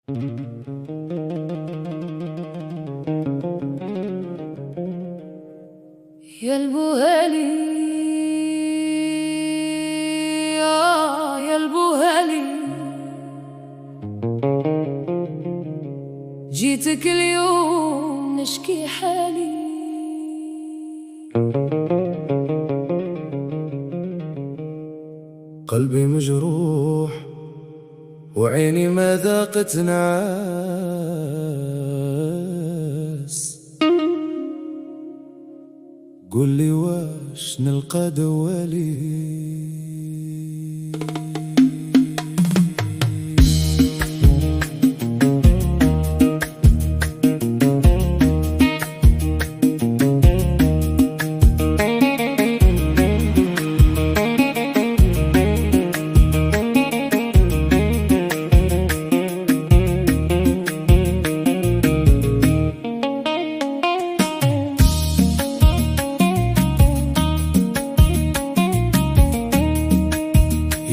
يا البوهالي يا البوهالي، جيتك اليوم نشكي حالي. قلبي مجروح وعيني ما ذاقت نعاس، قل لي واش نلقى دوالي.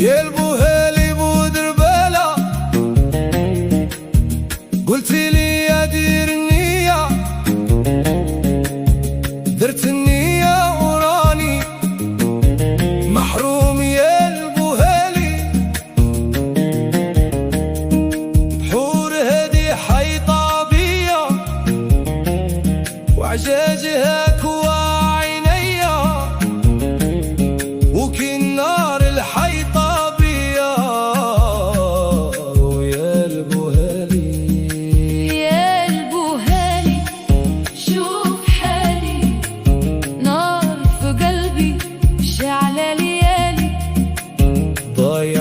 يا البوهالي بودربالة، قلتي لي يا دير النية، درت النية وراني محروم. يا البوهالي بحور هادي حيطة بيا، وعجاجها كوا عينيا، وكي النار الحيطة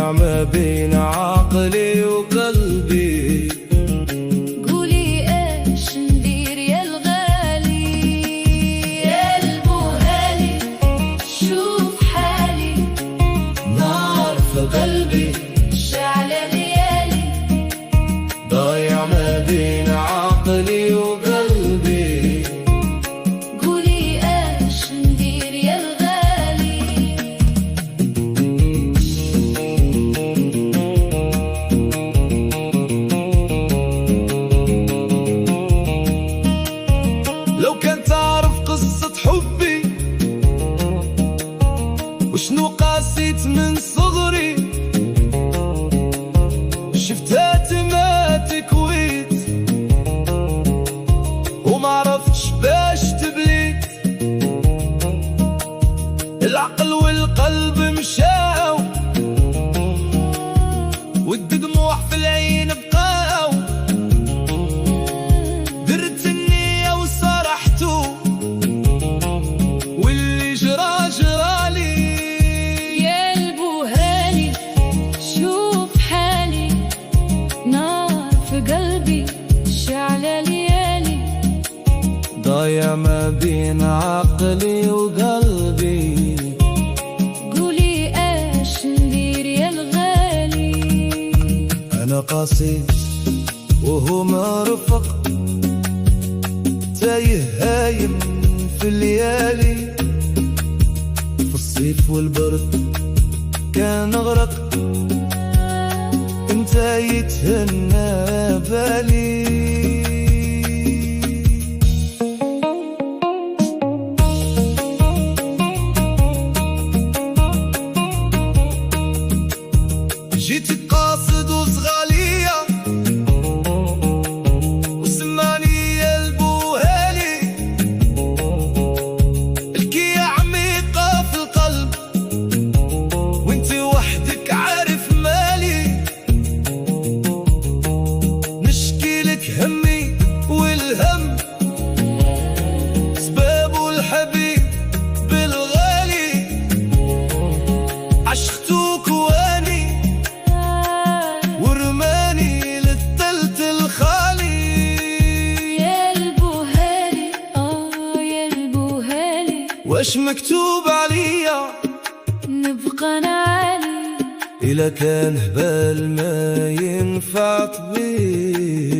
ما بين عقلي وقلبي. قولي ايش ندير يا الغالي، يا البوهالي شوف حالي، نار في قلبي شعلة ليالي، ضايع ما بين عقلي وقلبي. قولي ايش ندير يا الغالي. وشنو قاسيت من صغري، شفتها تما تكويت، وما عرفتش باش تبليت. العقل والقلب مشاو، والدموع في العين بقاو، درت النية وصرحتو، واللي جرى جرالي. قلبي شعلة ليالي، ضايع ما بين عقلي وقلبي. قولي ايش ندير يا الغالي. انا قاسي وهو ما رفق، تايه هايم في الليالي، في الصيف والبرد كان اغرق، انت يتهنى بالي. جيت قاصد وصغالية، وسماني يا البوهالي، الكية عميقة في القلب، وانت وحدك عارف مالي. نشكي لك همي والهم، سبابه الحبيب بالغالي، عشقتوك واني ورماني للتلت الخالي. يا البوهالي يا البوهالي، واش مكتوب عليا نبقى نعالي، إلا كان هبال ما ينفع طبيب.